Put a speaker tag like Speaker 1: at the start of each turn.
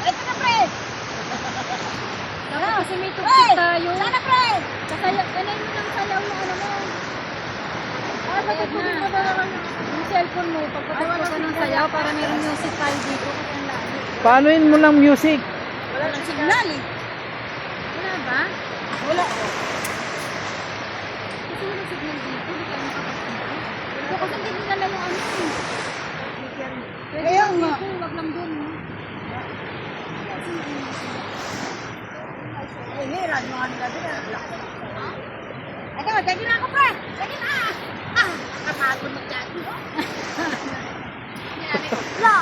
Speaker 1: Ito na, pre!
Speaker 2: Dapat kasi may tuktok tayo.
Speaker 1: Sana, pre!
Speaker 2: Sasayaw, anay mo ng sayaw yung ano mo. Bakit mo na naman yung cellphone mo, pagpapagawa ka ng sayaw para mayroong music tayo dito. Kasi ang lahat.
Speaker 3: Paanoin mo lang music?
Speaker 1: Wala nang signal eh.
Speaker 2: Wala ba?
Speaker 1: Wala.
Speaker 2: Kasi walang signal dito, hindi tayo makapagpunta. Ito kasi hindi nila yung ano eh. Pwede
Speaker 1: Kaya
Speaker 2: lang
Speaker 1: nga.
Speaker 2: dito, wag lang doon. No?
Speaker 1: Ay, hiran mga nila din. Ito, dagi na ako, pre! Dagi na! Ah! Kapagod mo dyan. Hindi namin ko. La!